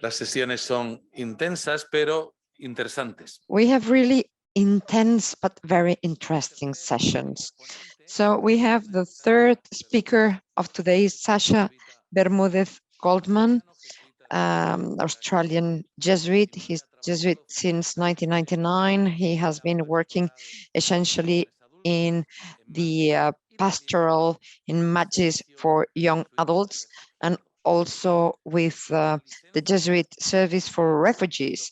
Las sesiones son intensas, pero interesantes. We have really intense but very interesting sessions. So we have the third speaker of today, Sacha Bermudez Goldman, Australian Jesuit. He's Jesuit since 1999. He has been working essentially in the pastoral in matches for young adults and also with the Jesuit service for refugees.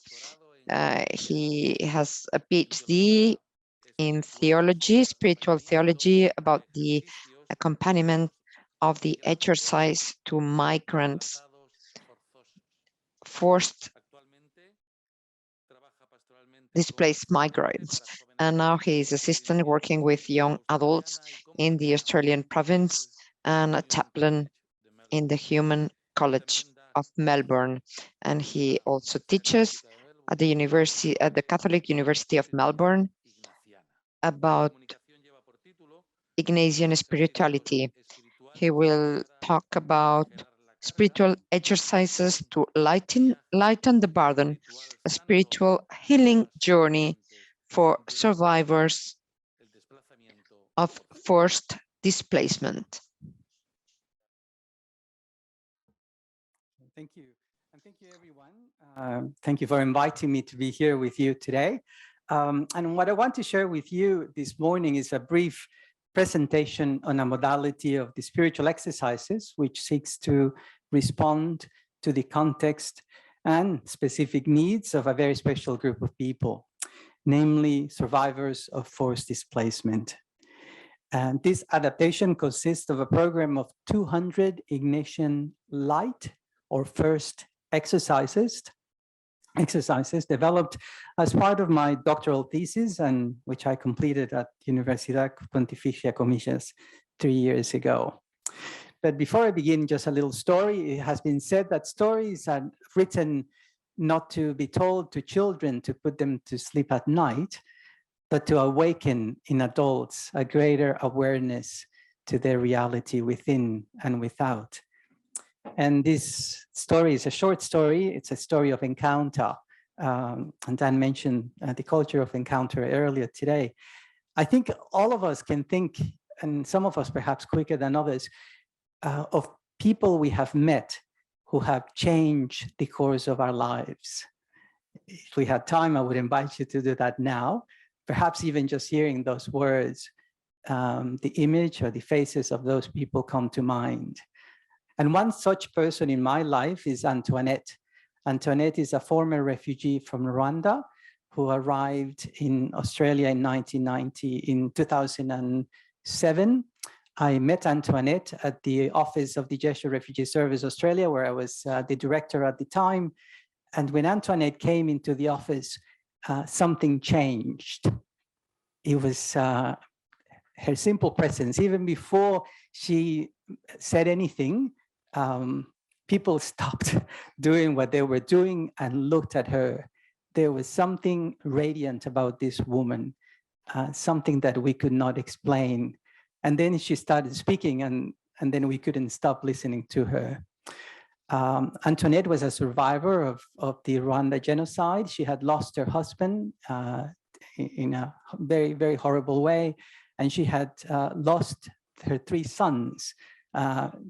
He has a PhD in theology, spiritual theology, about the accompaniment of the exercise to migrants, forced displaced migrants. And now he is assistant working with young adults in the Australian province and a chaplain in the Human College of Melbourne. And he also teaches at the Catholic University of Melbourne about Ignatian spirituality. He will talk about spiritual exercises to lighten the burden, a spiritual healing journey for survivors of forced displacement. Thank you. And thank you, everyone. Thank you for inviting me to be here with you today. And what I want to share with you this morning is a brief presentation on a modality of the spiritual exercises, which seeks to respond to the context and specific needs of a very special group of people, namely survivors of forced displacement. And this adaptation consists of a program of 200 Ignatian light or first exercises developed as part of my doctoral thesis, and which I completed at Universidad Pontificia Comillas 3 years ago. But before I begin, just a little story. It has been said that stories are written not to be told to children to put them to sleep at night, but to awaken in adults a greater awareness to their reality within and without. And this story is a short story. It's a story of encounter. And Dan mentioned the culture of encounter earlier today. I think all of us can think, and some of us perhaps quicker than others, of people we have met who have changed the course of our lives. If we had time, I would invite you to do that now. Perhaps even just hearing those words, the image or the faces of those people come to mind. And one such person in my life is Antoinette. Antoinette is a former refugee from Rwanda who arrived in Australia in 1990. In 2007, I met Antoinette at the office of the Jesuit Refugee Service Australia, where I was the director at the time. And when Antoinette came into the office, something changed. It was her simple presence. Even before she said anything, people stopped doing what they were doing and looked at her. There was something radiant about this woman, something that we could not explain. And then she started speaking, and then we couldn't stop listening to her. Antoinette was a survivor of the Rwanda genocide. She had lost her husband in a very, very horrible way, and she had lost her 3 sons.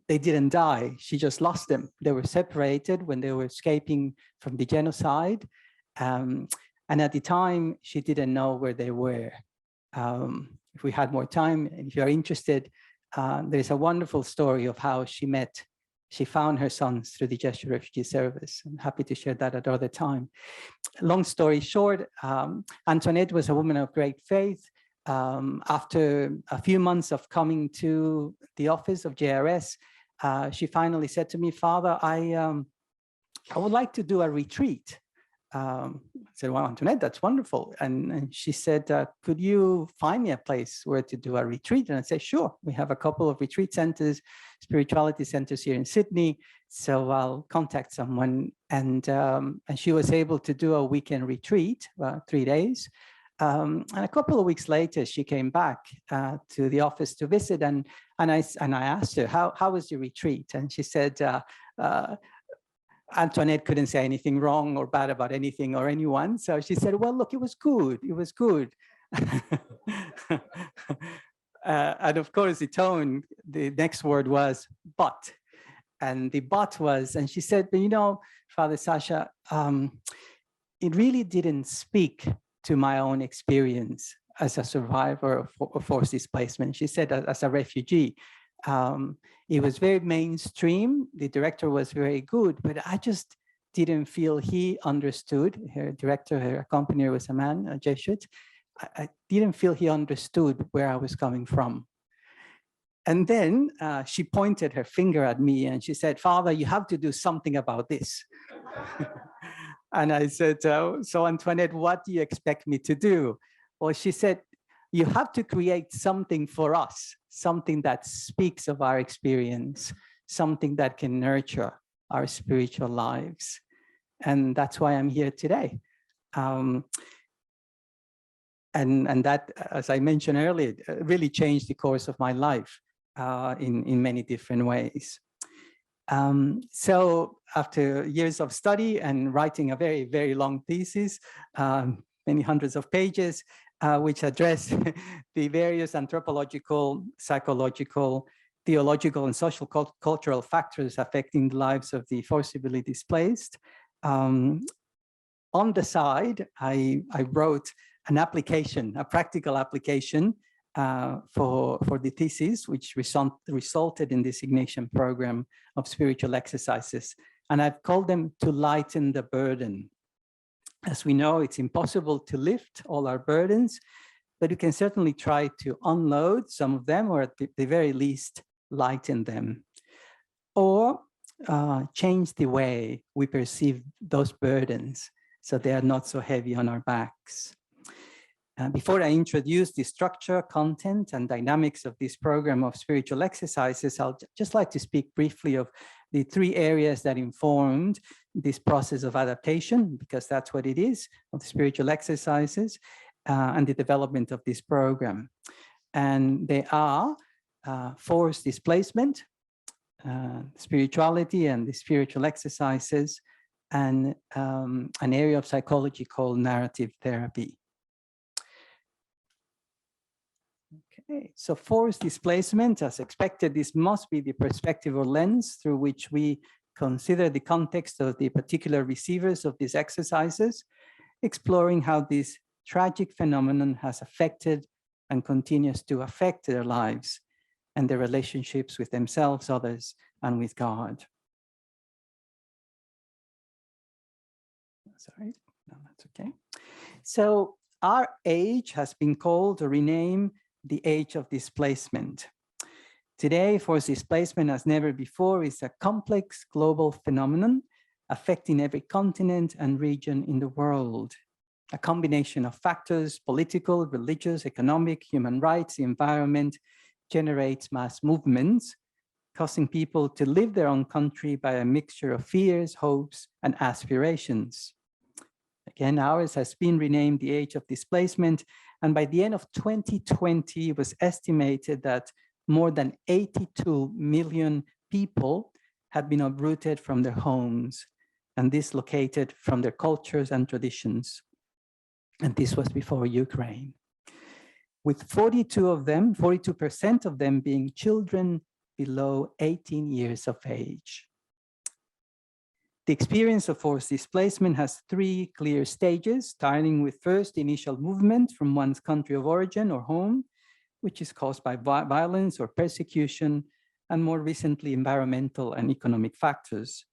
They didn't die, she just lost them. They were separated when they were escaping from the genocide. And at the time, she didn't know where they were. If we had more time, and if you're interested, there's a wonderful story of how she found her sons through the Jesuit Refugee Service. I'm happy to share that at another time. Long story short, Antoinette was a woman of great faith. After a few months of coming to the office of JRS, she finally said to me, "Father, I would like to do a retreat." I said, "Well, Antoinette, that's wonderful." And she said, "Could you find me a place where to do a retreat?" And I said, "Sure. We have a couple of retreat centers, spirituality centers here in Sydney. So I'll contact someone." And she was able to do a weekend retreat, 3 days. And a couple of weeks later, she came back to the office to visit, and I asked her, how was your retreat? And she said, Antoinette couldn't say anything wrong or bad about anything or anyone. So she said, well, look, it was good. It was good. And of course, the tone, the next word was, but. And the but was, and she said, but you know, Father Sacha, it really didn't speak to my own experience as a survivor of forced displacement. She said, as a refugee, it was very mainstream. The director was very good, but I just didn't feel he understood. Her director, her accompanier was a man, a Jesuit. I didn't feel he understood where I was coming from. And then she pointed her finger at me and she said, Father, you have to do something about this. And I said, so Antoinette, what do you expect me to do? Well, she said, you have to create something for us, something that speaks of our experience, something that can nurture our spiritual lives. And that's why I'm here today. And that, as I mentioned earlier, really changed the course of my life in many different ways. So after years of study and writing a very, very long thesis, many hundreds of pages, which address the various anthropological, psychological, theological, and social cultural factors affecting the lives of the forcibly displaced. On the side, I wrote an application, a practical application for the thesis, which resulted in this Ignatian program of spiritual exercises. And I've called them to lighten the burden. As we know, it's impossible to lift all our burdens, but you can certainly try to unload some of them, or at the very least, lighten them. Or change the way we perceive those burdens so they are not so heavy on our backs. Before I introduce the structure, content, and dynamics of this program of spiritual exercises, I'll just like to speak briefly of the three areas that informed this process of adaptation, because that's what it is, of the spiritual exercises and the development of this program. And they are forced displacement, spirituality and the spiritual exercises, and an area of psychology called narrative therapy. Okay, so forced displacement, as expected, this must be the perspective or lens through which we consider the context of the particular receivers of these exercises, exploring how this tragic phenomenon has affected and continues to affect their lives and their relationships with themselves, others, and with God. Sorry, no, that's okay. So our age has been called or renamed the age of displacement. Today, forced displacement as never before is a complex global phenomenon affecting every continent and region in the world. A combination of factors, political, religious, economic, human rights, the environment, generates mass movements, causing people to leave their own country by a mixture of fears, hopes, and aspirations. Again, ours has been renamed the age of displacement, and by the end of 2020, it was estimated that more than 82 million people had been uprooted from their homes and dislocated from their cultures and traditions. And this was before Ukraine. With 42% of them being children below 18 years of age. The experience of forced displacement has three clear stages, starting with first initial movement from one's country of origin or home, which is caused by violence or persecution, and more recently, environmental and economic factors.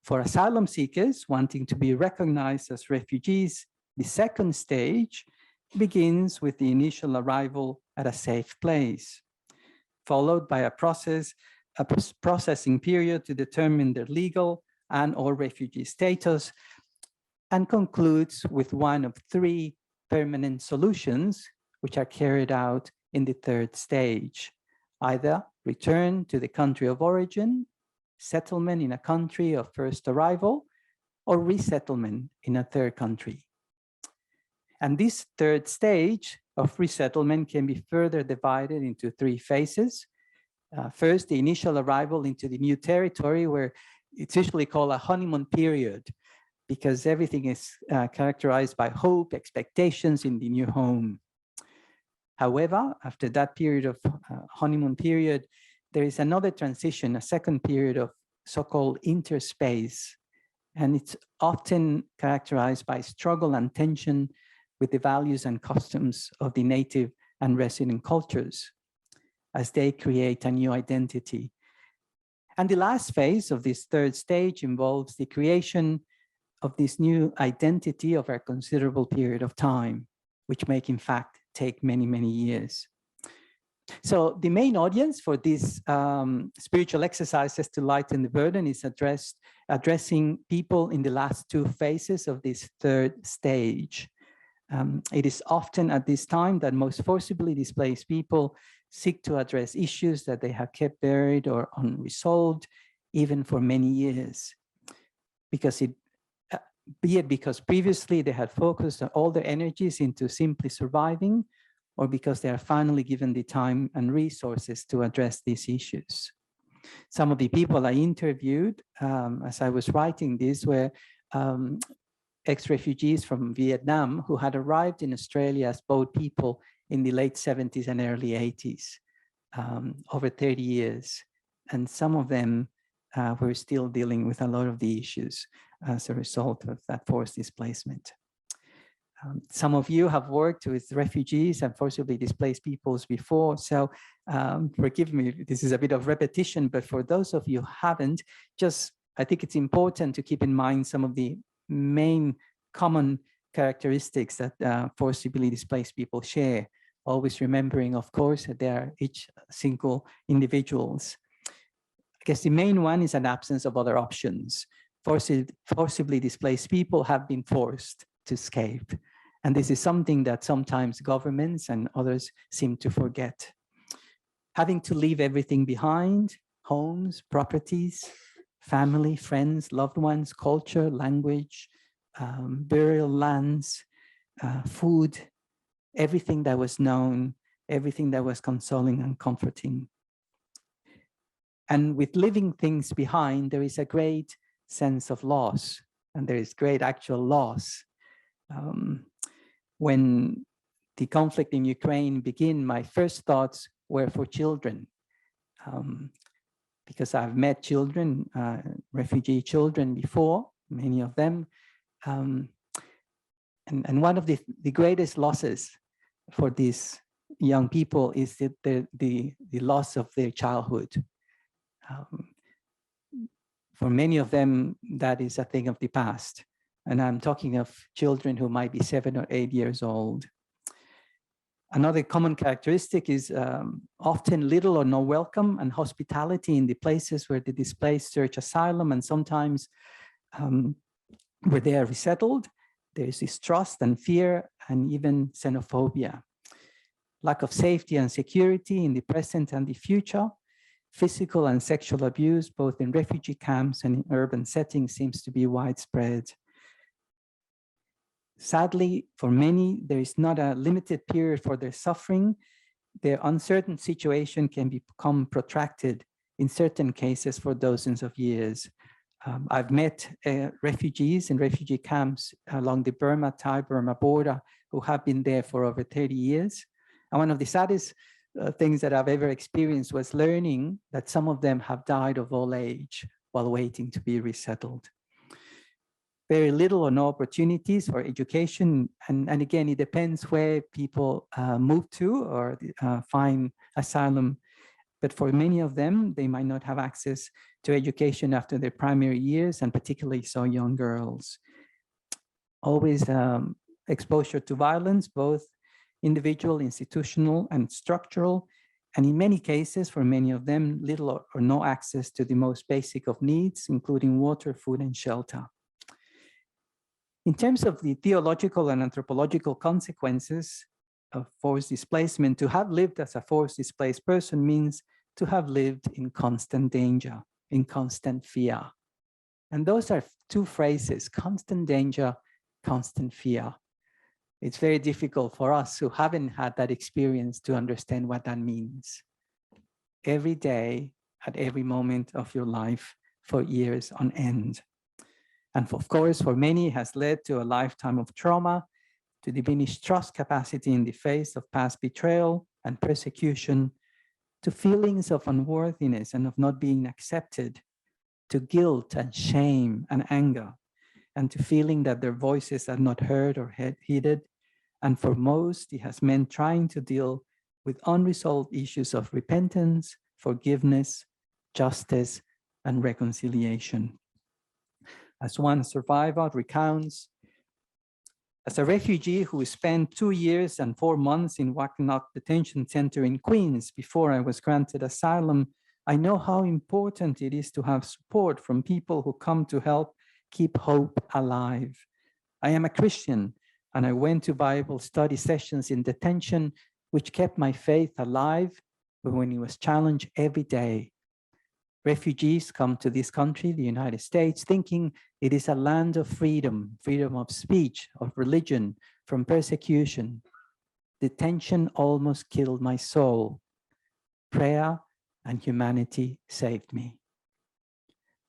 For asylum seekers wanting to be recognized as refugees, the second stage begins with the initial arrival at a safe place, followed by a processing period to determine their legal and/or refugee status, and concludes with one of three permanent solutions, which are carried out in the third stage: either return to the country of origin, settlement in a country of first arrival, or resettlement in a third country. And this third stage of resettlement can be further divided into three phases. First, the initial arrival into the new territory, where it's usually called a honeymoon period because everything is characterized by hope, expectations in the new home. However, after that period of honeymoon period, there is another transition, a second period of so-called interspace. And it's often characterized by struggle and tension with the values and customs of the native and resident cultures as they create a new identity. And the last phase of this third stage involves the creation of this new identity over a considerable period of time, which may in fact take many, many years. So the main audience for these spiritual exercises to lighten the burden is addressing people in the last two phases of this third stage. It is often at this time that most forcibly displaced people seek to address issues that they have kept buried or unresolved, even for many years, because be it because previously they had focused all their energies into simply surviving, or because they are finally given the time and resources to address these issues. Some of the people I interviewed as I was writing this were ex-refugees from Vietnam who had arrived in Australia as boat people in the late 70s and early 80s, over 30 years. And some of them were still dealing with a lot of the issues as a result of that forced displacement. Some of you have worked with refugees and forcibly displaced peoples before, so forgive me, this is a bit of repetition, but for those of you who haven't, I think it's important to keep in mind some of the main common characteristics that forcibly displaced people share, always remembering, of course, that they are each single individuals. I guess the main one is an absence of other options. Forcibly displaced people have been forced to escape. And this is something that sometimes governments and others seem to forget. Having to leave everything behind, homes, properties, family, friends, loved ones, culture, language, burial lands, food, everything that was known, everything that was consoling and comforting. And with leaving things behind, there is a great sense of loss, and there is great actual loss. When the conflict in Ukraine began, my first thoughts were for children, because I've met children, refugee children before, many of them. And one of the greatest losses for these young people is the loss of their childhood. For many of them, that is a thing of the past. And I'm talking of children who might be 7 or 8 years old. Another common characteristic is often little or no welcome and hospitality in the places where the displaced search asylum, and sometimes where they are resettled. There is distrust and fear and even xenophobia. Lack of safety and security in the present and the future. Physical and sexual abuse, both in refugee camps and in urban settings, seems to be widespread. Sadly, for many, there is not a limited period for their suffering. Their uncertain situation can become protracted, in certain cases, for dozens of years. I've met refugees in refugee camps along the Thai-Burma border who have been there for over 30 years. And one of the saddest things that I've ever experienced was learning that some of them have died of old age while waiting to be resettled. Very little or no opportunities for education. And again, it depends where people move to or find asylum. But for many of them, they might not have access to education after their primary years, and particularly so young girls. Always exposure to violence, both individual, institutional, and structural. And in many cases, for many of them, little or no access to the most basic of needs, including water, food, and shelter. In terms of the theological and anthropological consequences of forced displacement, to have lived as a forced displaced person means to have lived in constant danger, in constant fear. And those are two phrases: constant danger, constant fear. It's very difficult for us who haven't had that experience to understand what that means. Every day, at every moment of your life, for years on end. And of course, for many, it has led to a lifetime of trauma, to diminished trust capacity in the face of past betrayal and persecution, to feelings of unworthiness and of not being accepted, to guilt and shame and anger, and to feeling that their voices are not heard or heeded. And for most, it has meant trying to deal with unresolved issues of repentance, forgiveness, justice, and reconciliation. As one survivor recounts, as a refugee who spent 2 years and 4 months in Wackenock Detention Center in Queens before I was granted asylum, I know how important it is to have support from people who come to help keep hope alive. I am a Christian, and I went to Bible study sessions in detention, which kept my faith alive when it was challenged every day. Refugees come to this country, the United States, thinking it is a land of freedom, freedom of speech, of religion, from persecution. Detention almost killed my soul. Prayer and humanity saved me.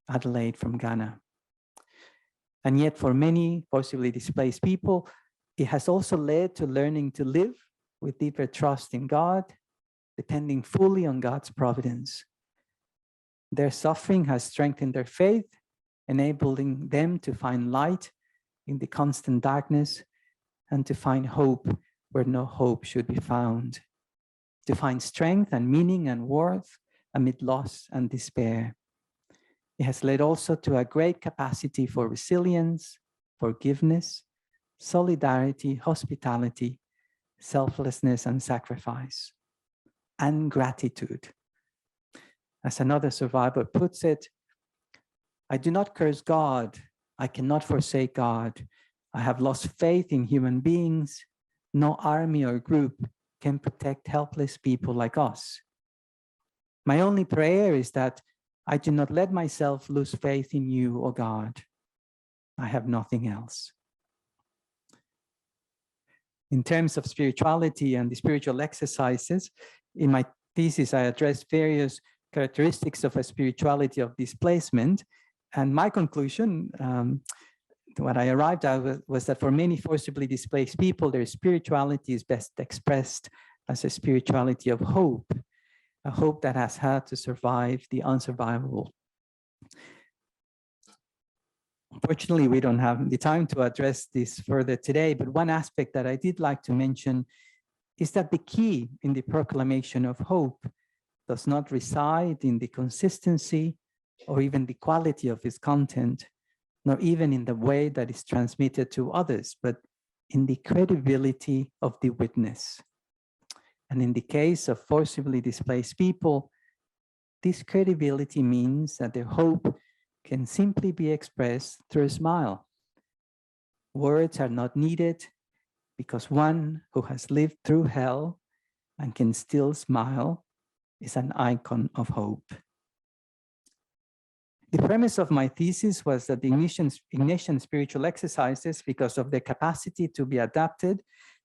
Adelaide from Ghana. And yet for many forcibly displaced people, it has also led to learning to live with deeper trust in God, depending fully on God's providence. Their suffering has strengthened their faith, enabling them to find light in the constant darkness and to find hope where no hope should be found, to find strength and meaning and worth amid loss and despair. It has led also to a great capacity for resilience, forgiveness, solidarity, hospitality, selflessness and sacrifice, and gratitude. As another survivor puts it, I do not curse God. I cannot forsake God. I have lost faith in human beings. No army or group can protect helpless people like us. My only prayer is that I do not let myself lose faith in you, O God. I have nothing else. In terms of spirituality and the spiritual exercises, in my thesis, I addressed various characteristics of a spirituality of displacement. And my conclusion, what I arrived at was that for many forcibly displaced people, their spirituality is best expressed as a spirituality of hope, a hope that has had to survive the unsurvivable. Unfortunately, we don't have the time to address this further today, but one aspect that I did like to mention is that the key in the proclamation of hope does not reside in the consistency or even the quality of its content, nor even in the way that is transmitted to others, but in the credibility of the witness. And in the case of forcibly displaced people, this credibility means that their hope can simply be expressed through a smile. Words are not needed because one who has lived through hell and can still smile is an icon of hope. The premise of my thesis was that the Ignatian spiritual exercises, because of their capacity to be adapted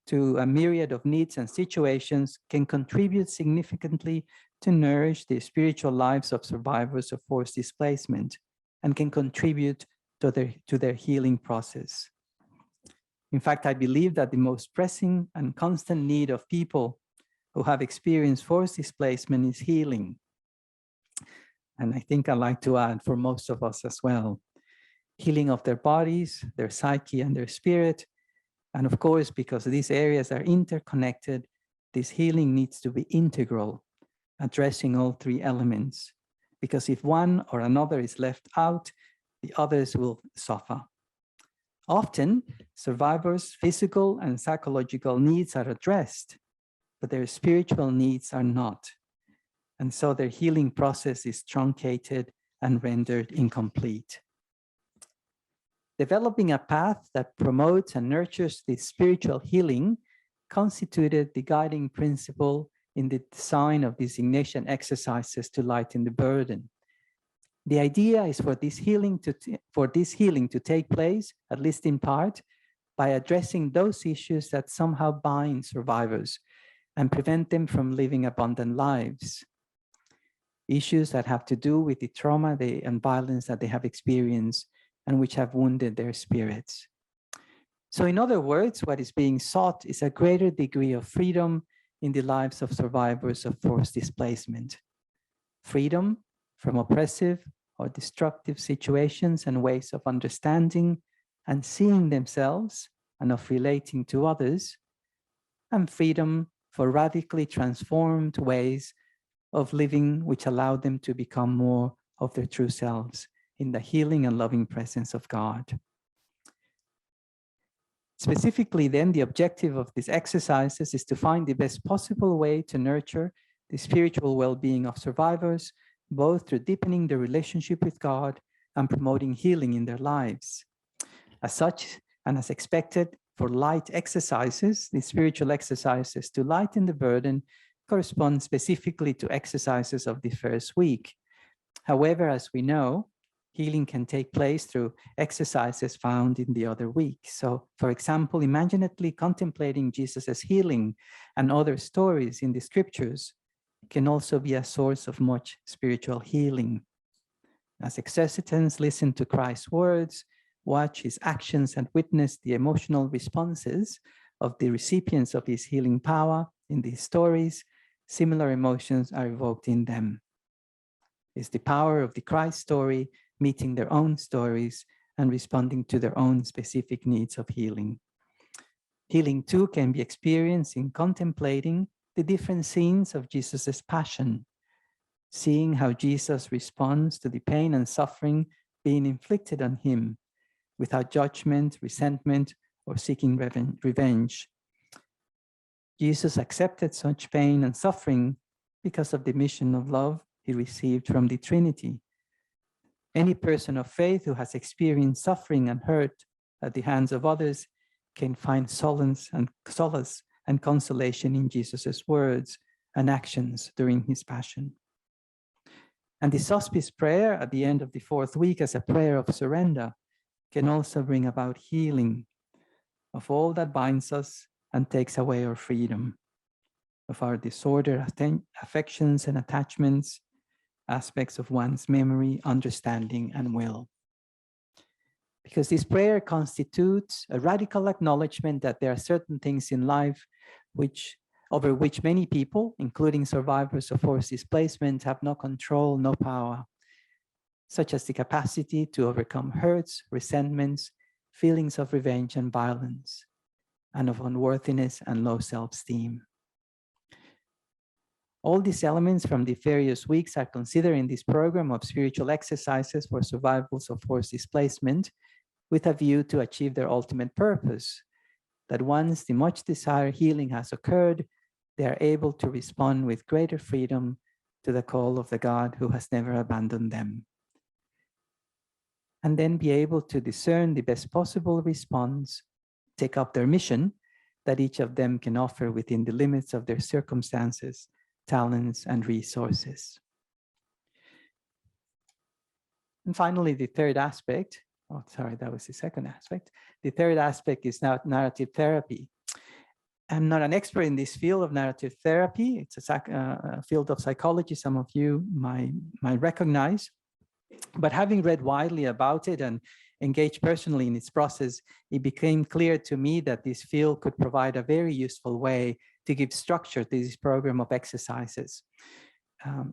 to a myriad of needs and situations, can contribute significantly to nourish the spiritual lives of survivors of forced displacement and can contribute to their healing process. In fact, I believe that the most pressing and constant need of people who have experienced forced displacement is healing. And I think I'd like to add for most of us as well, healing of their bodies, their psyche, and their spirit. And of course, because these areas are interconnected, this healing needs to be integral, addressing all three elements. Because if one or another is left out, the others will suffer. Often, survivors' physical and psychological needs are addressed, but their spiritual needs are not. And so their healing process is truncated and rendered incomplete. Developing a path that promotes and nurtures this spiritual healing constituted the guiding principle in the design of these Ignatian exercises to lighten the burden. The idea is for this healing to take place, at least in part, by addressing those issues that somehow bind survivors and prevent them from living abundant lives. issues that have to do with the trauma and violence that they have experienced and which have wounded their spirits. So in other words, what is being sought is a greater degree of freedom in the lives of survivors of forced displacement. Freedom from oppressive or destructive situations and ways of understanding and seeing themselves and of relating to others, and freedom for radically transformed ways of living which allow them to become more of their true selves in the healing and loving presence of God. Specifically then, the objective of these exercises is to find the best possible way to nurture the spiritual well-being of survivors, both through deepening their relationship with God and promoting healing in their lives. As such, and as expected, for light exercises, the spiritual exercises to lighten the burden correspond specifically to exercises of the first week. However, as we know, healing can take place through exercises found in the other week. So, for example, imaginately contemplating Jesus's healing and other stories in the scriptures can also be a source of much spiritual healing. As exercitants listen to Christ's words, watch his actions, and witness the emotional responses of the recipients of his healing power in these stories, similar emotions are evoked in them. It's the power of the Christ story meeting their own stories and responding to their own specific needs of healing. Healing too can be experienced in contemplating the different scenes of Jesus's passion, seeing how Jesus responds to the pain and suffering being inflicted on him without judgment, resentment, or seeking revenge. Jesus accepted such pain and suffering because of the mission of love he received from the Trinity. Any person of faith who has experienced suffering and hurt at the hands of others can find solace and consolation in Jesus's words and actions during his passion. And the Hospice prayer at the end of the fourth week as a prayer of surrender can also bring about healing of all that binds us and takes away our freedom, of our disordered affections and attachments, aspects of one's memory, understanding, and will. Because this prayer constitutes a radical acknowledgement that there are certain things in life over which many people, including survivors of forced displacement, have no control, no power, such as the capacity to overcome hurts, resentments, feelings of revenge and violence, and of unworthiness and low self-esteem. All these elements from the various weeks are considered in this program of spiritual exercises for survivors of forced displacement with a view to achieve their ultimate purpose, that once the much desired healing has occurred, they are able to respond with greater freedom to the call of the God who has never abandoned them, and then be able to discern the best possible response, take up their mission that each of them can offer within the limits of their circumstances, talents, and resources. And finally, the third aspect, that was the second aspect. The third aspect is now narrative therapy. I'm not an expert in this field of narrative therapy. It's a field of psychology some of you might recognize. But having read widely about it and engaged personally in its process, it became clear to me that this field could provide a very useful way to give structure to this program of exercises.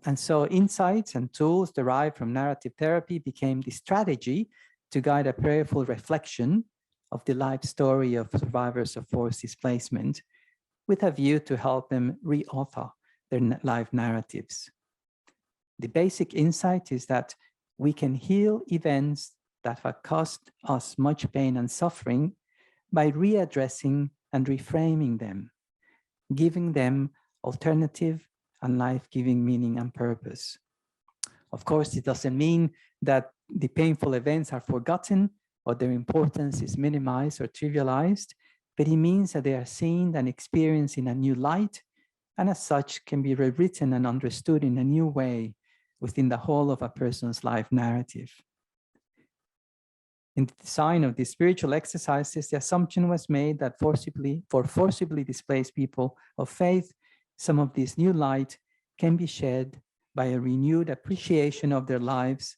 And so insights and tools derived from narrative therapy became the strategy to guide a prayerful reflection of the life story of survivors of forced displacement with a view to help them re-author their life narratives. The basic insight is that we can heal events that have caused us much pain and suffering by readdressing and reframing them, giving them alternative and life-giving meaning and purpose. Of course, it doesn't mean that the painful events are forgotten or their importance is minimized or trivialized, but it means that they are seen and experienced in a new light, and as such can be rewritten and understood in a new way within the whole of a person's life narrative. In the design of these spiritual exercises, the assumption was made that for forcibly displaced people of faith, some of this new light can be shed by a renewed appreciation of their lives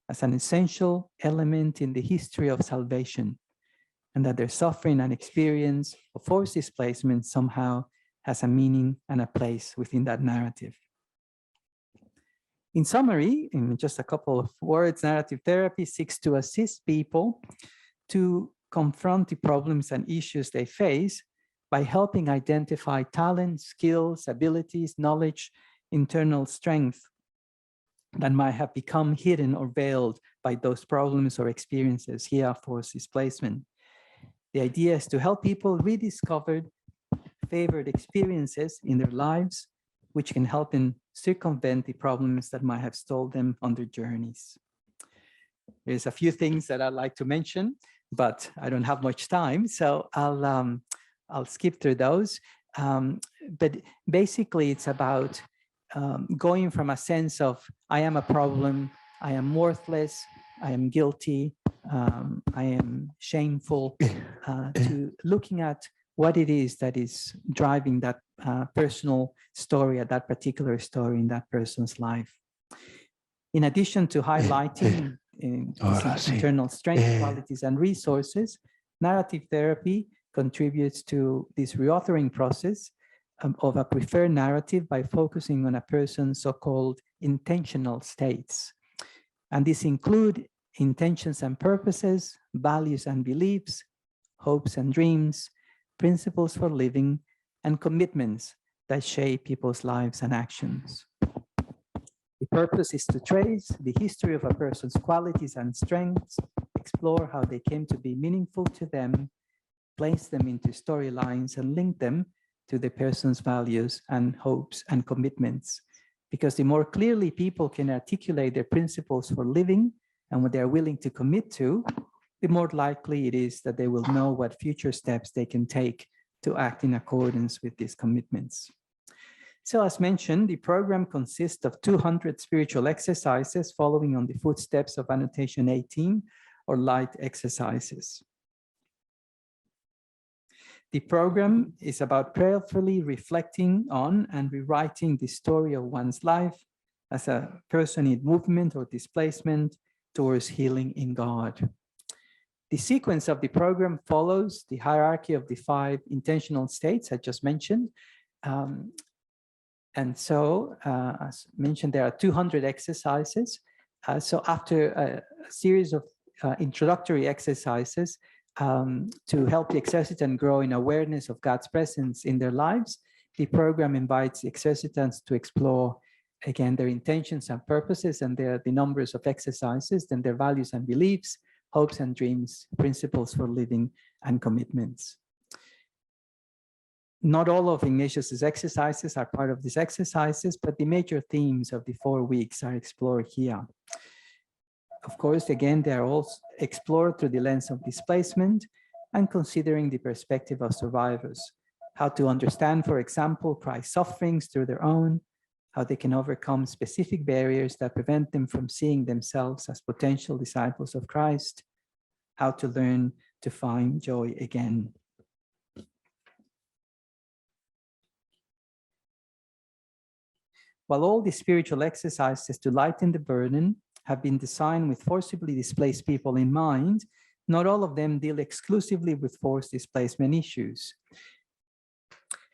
as an essential element in the history of salvation, and that their suffering and experience of forced displacement somehow has a meaning and a place within that narrative. In summary, in just a couple of words, narrative therapy seeks to assist people to confront the problems and issues they face by helping identify talents, skills, abilities, knowledge, internal strength that might have become hidden or veiled by those problems or experiences here forced displacement. The idea is to help people rediscover favored experiences in their lives, which can help them circumvent the problems that might have stalled them on their journeys. There's a few things that I'd like to mention, but I don't have much time, so I'll skip through those. But basically, it's about going from a sense of I am a problem, I am worthless, I am guilty, I am shameful, to looking at what it is that is driving that personal story, at that particular story in that person's life. In addition to highlighting internal strength, qualities, and resources, narrative therapy contributes to this reauthoring process of a preferred narrative by focusing on a person's so-called intentional states. And these include intentions and purposes, values and beliefs, hopes and dreams, principles for living, and commitments that shape people's lives and actions. The purpose is to trace the history of a person's qualities and strengths, explore how they came to be meaningful to them, place them into storylines, and link them to the person's values and hopes and commitments. Because the more clearly people can articulate their principles for living and what they're willing to commit to, the more likely it is that they will know what future steps they can take to act in accordance with these commitments. So as mentioned, the program consists of 200 spiritual exercises following on the footsteps of annotation 18, or light exercises. The program is about prayerfully reflecting on and rewriting the story of one's life as a person in movement or displacement towards healing in God. The sequence of the program follows the hierarchy of the 5 intentional states I just mentioned. And so, as mentioned, there are 200 exercises. So after a series of introductory exercises to help the exercitant grow in awareness of God's presence in their lives, the program invites the exercitants to explore, again, their intentions and purposes, and the numbers of exercises, then their values and beliefs, hopes and dreams, principles for living, and commitments. Not all of Ignatius's exercises are part of these exercises, but the major themes of the 4 weeks are explored here. Of course, again, they are all explored through the lens of displacement and considering the perspective of survivors, how to understand, for example, Christ's sufferings through their own, how they can overcome specific barriers that prevent them from seeing themselves as potential disciples of Christ, how to learn to find joy again. While all the spiritual exercises to lighten the burden have been designed with forcibly displaced people in mind, not all of them deal exclusively with forced displacement issues.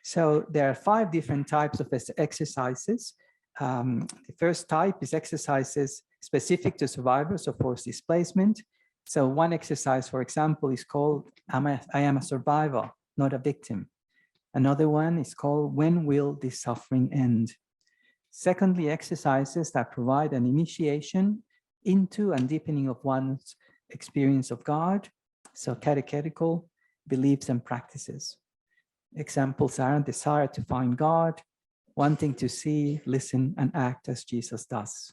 So there are 5 different types of exercises. The first type is exercises specific to survivors of forced displacement. So one exercise, for example, is called I am a survivor, not a victim. Another one is called When Will This Suffering End? Secondly, exercises that provide an initiation into and deepening of one's experience of God, so catechetical beliefs and practices. Examples are desire to find God, wanting to see, listen, and act as Jesus does.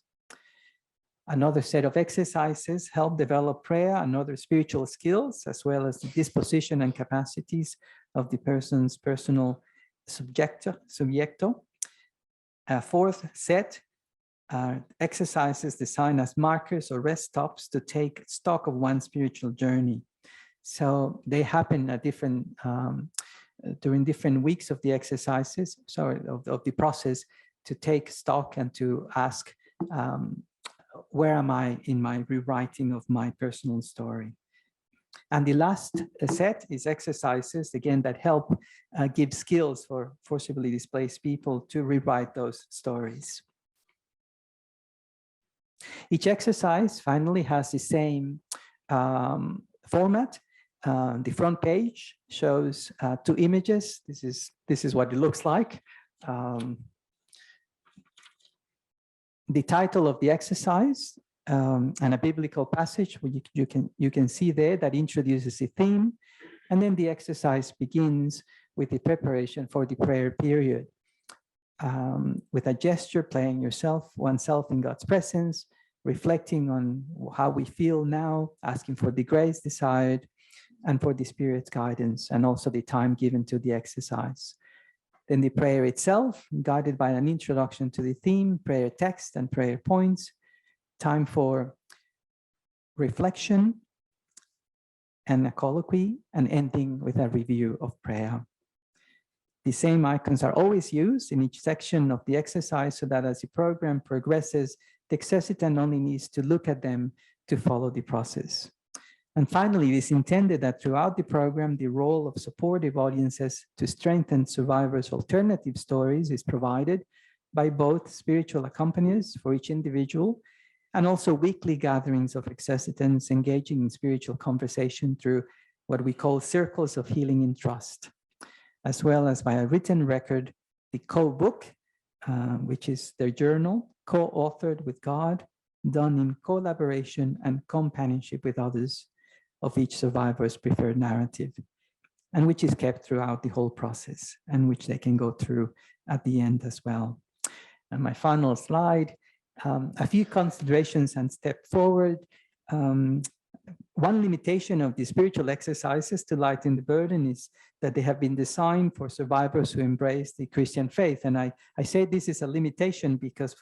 Another set of exercises help develop prayer and other spiritual skills, as well as the disposition and capacities of the person's personal subjecto. A 4th set are exercises designed as markers or rest stops to take stock of one's spiritual journey. So they happen at during different weeks of the exercises, of the process, to take stock and to ask, where am I in my rewriting of my personal story? And the last set is exercises, again, that help give skills for forcibly displaced people to rewrite those stories. Each exercise finally has the same format. The front page shows 2 images. This is what it looks like. The title of the exercise and a biblical passage where you can see there that introduces a theme, and then the exercise begins with the preparation for the prayer period, with a gesture, playing oneself in God's presence, reflecting on how we feel now, asking for the grace desired, and for the Spirit's guidance, and also the time given to the exercise. Then the prayer itself, guided by an introduction to the theme, prayer text, and prayer points. Time for reflection and a colloquy, and ending with a review of prayer. The same icons are always used in each section of the exercise so that as the program progresses, the exercitant only needs to look at them to follow the process. And finally, it is intended that throughout the program, the role of supportive audiences to strengthen survivors' alternative stories is provided by both spiritual accompaniers for each individual and also weekly gatherings of exercitants engaging in spiritual conversation through what we call circles of healing in trust, as well as by a written record, the co-book, which is their journal, co-authored with God, done in collaboration and companionship with others of each survivor's preferred narrative, and which is kept throughout the whole process and which they can go through at the end as well. And my final slide, a few considerations and step forward. One limitation of the spiritual exercises to lighten the burden is that they have been designed for survivors who embrace the Christian faith. And I say this is a limitation because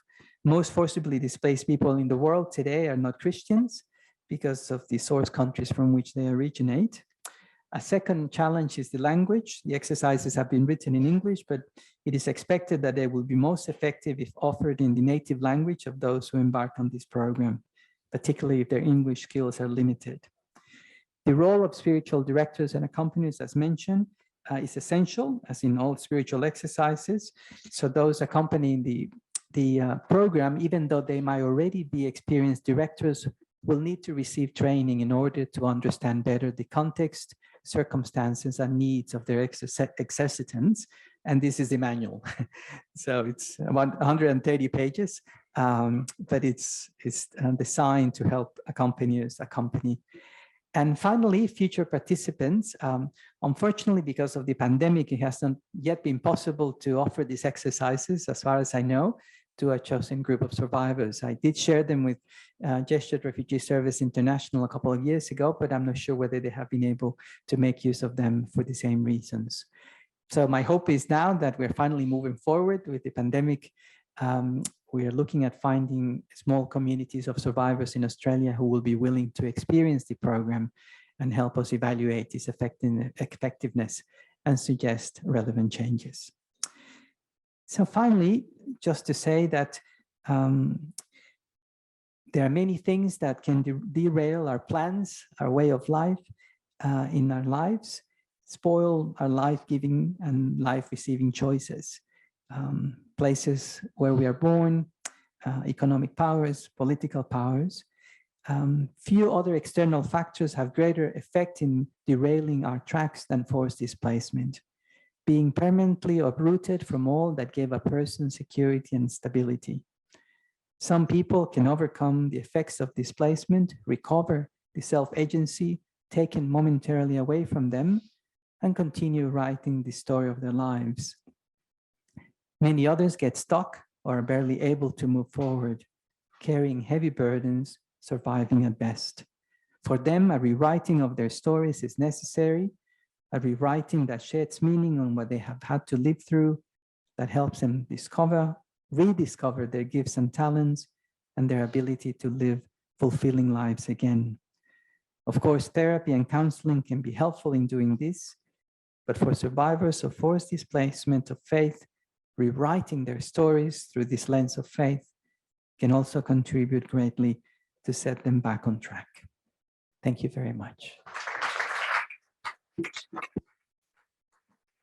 most forcibly displaced people in the world today are not Christians because of the source countries from which they originate. A second challenge is the language. The exercises have been written in English, but it is expected that they will be most effective if offered in the native language of those who embark on this program, particularly if their English skills are limited. The role of spiritual directors and accompaniers, as mentioned, is essential, as in all spiritual exercises. So those accompanying the program, even though they might already be experienced directors, will need to receive training in order to understand better the context, circumstances, and needs of their exercitants. And this is the manual. So it's 130 pages, but it's designed to help accompaniers accompany. And finally, future participants, unfortunately, because of the pandemic, it hasn't yet been possible to offer these exercises, as far as I know, to a chosen group of survivors. I did share them with Gestured Refugee Service International a couple of years ago, but I'm not sure whether they have been able to make use of them for the same reasons. So my hope is now that we're finally moving forward with the pandemic. We are looking at finding small communities of survivors in Australia who will be willing to experience the program and help us evaluate its effectiveness and suggest relevant changes. So finally, just to say that there are many things that can derail our plans, our way of life in our lives, spoil our life-giving and life-receiving choices. Places where we are born, economic powers, political powers. Few other external factors have greater effect in derailing our tracks than forced displacement. Being permanently uprooted from all that gave a person security and stability. Some people can overcome the effects of displacement, recover the self-agency taken momentarily away from them, and continue writing the story of their lives. Many others get stuck or are barely able to move forward, carrying heavy burdens, surviving at best. For them, a rewriting of their stories is necessary, a rewriting that sheds meaning on what they have had to live through, that helps them rediscover their gifts and talents and their ability to live fulfilling lives again. Of course, therapy and counseling can be helpful in doing this, but for survivors of forced displacement of faith, rewriting their stories through this lens of faith can also contribute greatly to set them back on track. Thank you very much.